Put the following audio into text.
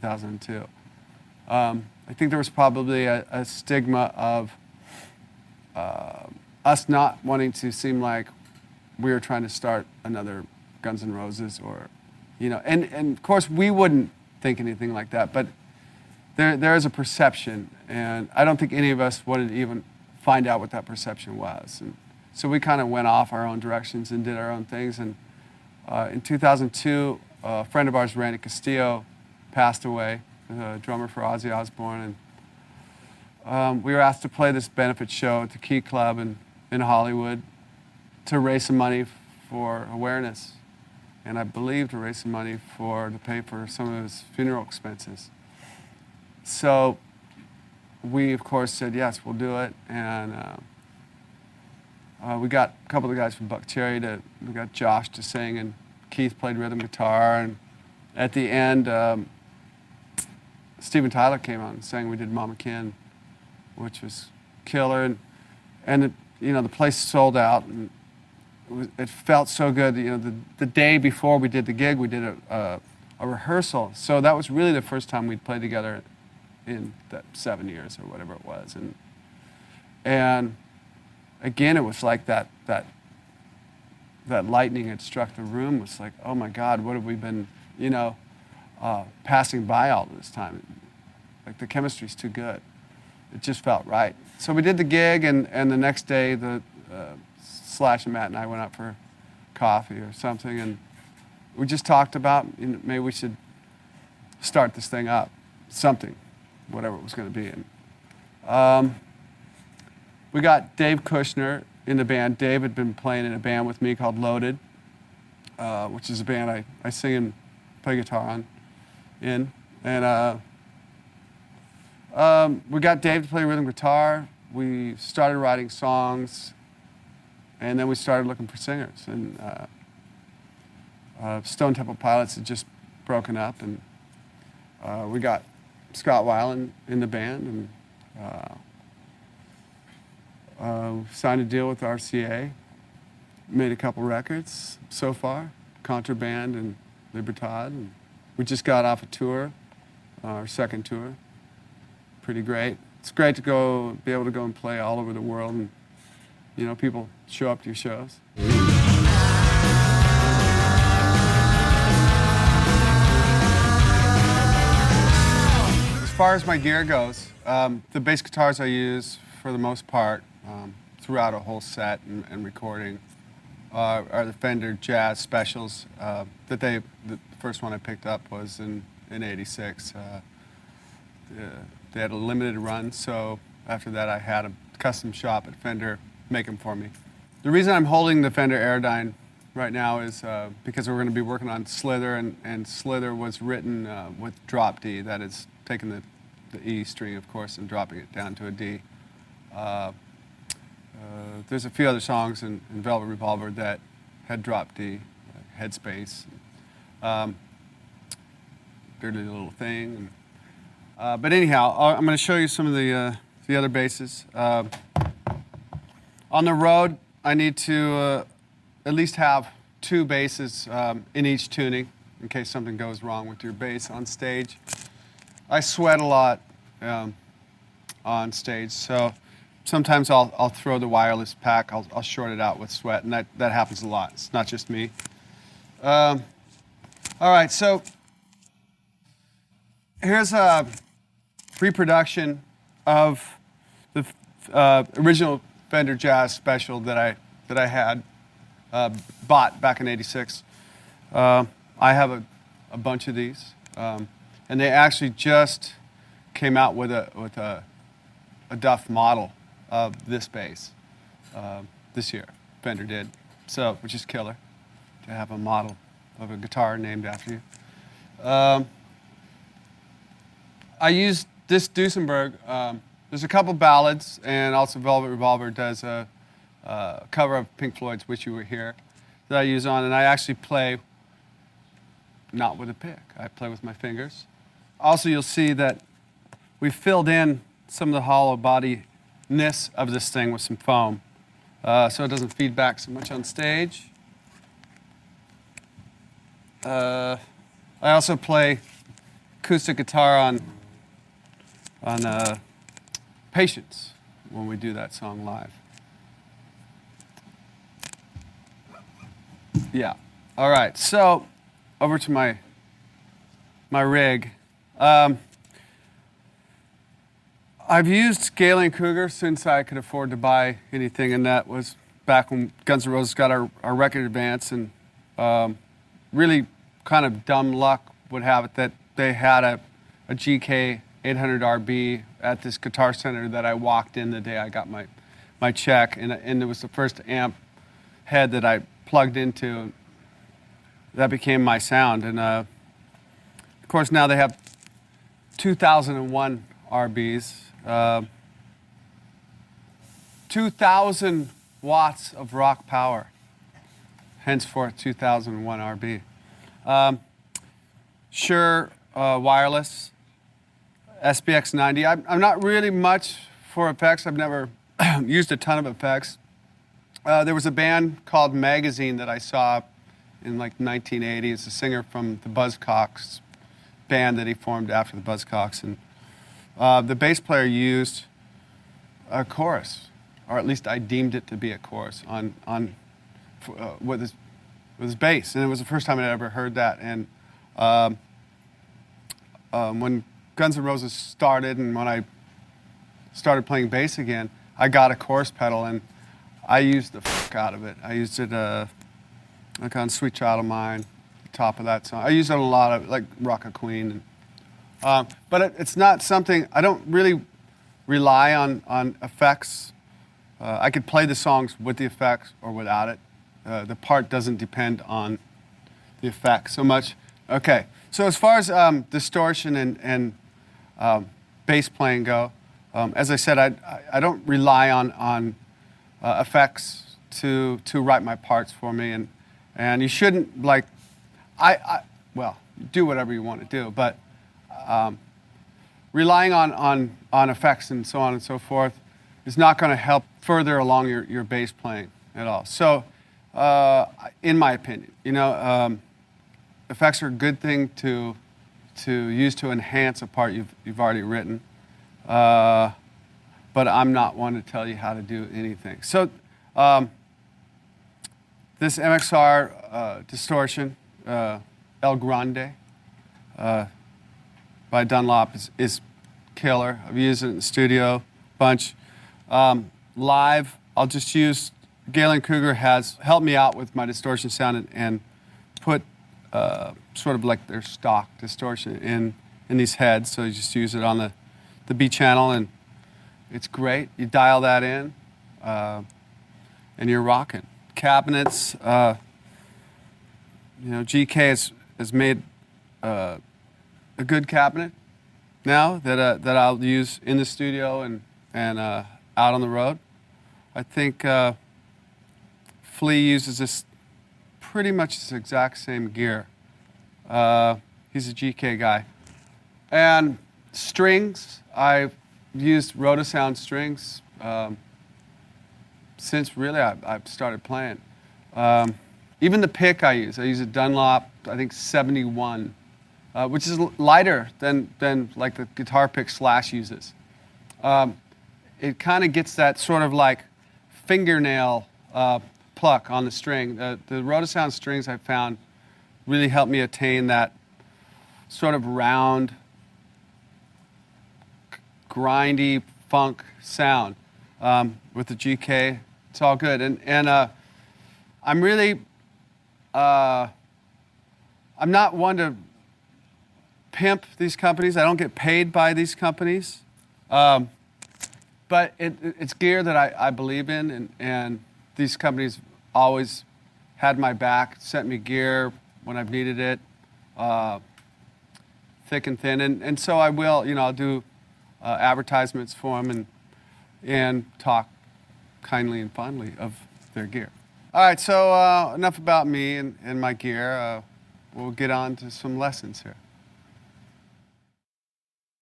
2002. I think there was probably a stigma of us not wanting to seem like we were trying to start another Guns N' Roses, or, and of course we wouldn't think anything like that, but there is a perception, and I don't think any of us wanted to even find out what that perception was. And so we kind of went off our own directions and did our own things. And in 2002, a friend of ours, Randy Castillo, passed away, the drummer for Ozzy Osbourne, and we were asked to play this benefit show at the Key Club in Hollywood to raise some money for awareness, and I believe to raise some money to pay for some of his funeral expenses. So we, of course, said, yes, we'll do it, and we got a couple of the guys from Buck Cherry we got Josh to sing, and Keith played rhythm guitar, and at the end, Steven Tyler came on and sang. We did Mama Kin, which was killer, and the place sold out, and it felt so good. The day before we did the gig, we did a rehearsal, so that was really the first time we'd played together in that 7 years or whatever it was, and again, it was like that lightning had struck the room. It was like, oh my God, what have we been, passing by all this time? Like, the chemistry's too good. It just felt right. So we did the gig, and the next day, Slash and Matt and I went out for coffee or something, and we just talked about, maybe we should start this thing up, something, whatever it was going to be. And we got Dave Kushner in the band. Dave had been playing in a band with me called Loaded, which is a band I sing and play guitar in. And we got Dave to play rhythm guitar. We started writing songs, and then we started looking for singers. And Stone Temple Pilots had just broken up, and we got Scott Weiland in the band, and signed a deal with RCA, made a couple records so far, Contraband and Libertad, and we just got off a tour, our second tour. Pretty great. It's great to be able to go and play all over the world, and people show up to your shows. As far as my gear goes, the bass guitars I use for the most part throughout a whole set and recording are the Fender Jazz Specials. The first one I picked up was in '86. They had a limited run, so after that I had a custom shop at Fender make them for me. The reason I'm holding the Fender Aerodyne right now is because we're going to be working on Slither, and Slither was written with drop D, that is taking the E string, of course, and dropping it down to a D. There's a few other songs in Velvet Revolver that had drop D, like Headspace, Dirty Little Thing. But anyhow, I'm going to show you some of the other basses. On the road, I need to at least have 2 basses in each tuning in case something goes wrong with your bass on stage. I sweat a lot on stage, so sometimes I'll throw the wireless pack. I'll short it out with sweat, and that happens a lot. It's not just me. All right, so here's a reproduction of the original Fender Jazz Special that I had bought back in '86. I have a bunch of these, and they actually just came out with a Duff model of this bass this year. Fender did, so which is killer to have a model of a guitar named after you. I used this Duesenberg. There's a couple ballads, and also Velvet Revolver does a cover of Pink Floyd's "Wish You Were Here" that I use on, and I actually play not with a pick. I play with my fingers. Also, you'll see that we filled in some of the hollow body-ness of this thing with some foam, so it doesn't feed back so much on stage. I also play acoustic guitar on Patience when we do that song live. Yeah. All right. So over to my rig. I've used Galen Kruger since I could afford to buy anything, and that was back when Guns N' Roses got our record advance, and really kind of dumb luck would have it that they had a GK 800RB at this Guitar Center that I walked in the day I got my check, and it was the first amp head that I plugged into. That became my sound, and of course now they have 2001 RBs. 2,000 watts of rock power, henceforth 2001 RB. Shure wireless, SPX 90. I'm not really much for effects. I've never used a ton of effects. There was a band called Mckagan that I saw in like 1980. It's a singer from the Buzzcocks band that he formed after the Buzzcocks, and the bass player used a chorus, or at least I deemed it to be a chorus with his bass, and it was the first time I'd ever heard that. And when Guns N' Roses started, and when I started playing bass again, I got a chorus pedal, and I used the fuck out of it. I used it like on "Sweet Child of Mine," the top of that song. I used it on a lot of like "Rock a Queen." But it's not something, I don't really rely on effects. I could play the songs with the effects or without it. The part doesn't depend on the effects so much. Okay, so as far as distortion and bass playing go, as I said, I don't rely on effects to write my parts for me, and you shouldn't, like, well, do whatever you want to do, but relying on effects and so on and so forth is not going to help further along your bass playing at all. So, in my opinion, effects are a good thing to use to enhance a part you've already written, but I'm not one to tell you how to do anything. So, this MXR distortion, El Grande, by Dunlop is killer. I've used it in the studio a bunch. Live, I'll just use, Galen Kruger has helped me out with my distortion sound and put sort of like their stock distortion in these heads. So you just use it on the B channel, and it's great. You dial that in, and you're rocking. Cabinets, GK has made a good cabinet now that I'll use in the studio and out on the road. I think Flea uses this pretty much this exact same gear. He's a GK guy. And strings, I've used Rotosound strings since really I've started playing. Even the pick I use a Dunlop, I think 71, which is lighter than like the guitar pick Slash uses. It kind of gets that sort of like fingernail pluck on the string. The Rotosound strings I found really help me attain that sort of round, grindy funk sound. With the GK, it's all good. And I'm really, I'm not one to pimp these companies. I don't get paid by these companies. But it's gear that I believe in, and these companies always had my back, sent me gear when I've needed it, thick and thin. And so I will, I'll do advertisements for them and talk kindly and fondly of their gear. All right, so enough about me and my gear. We'll get on to some lessons here.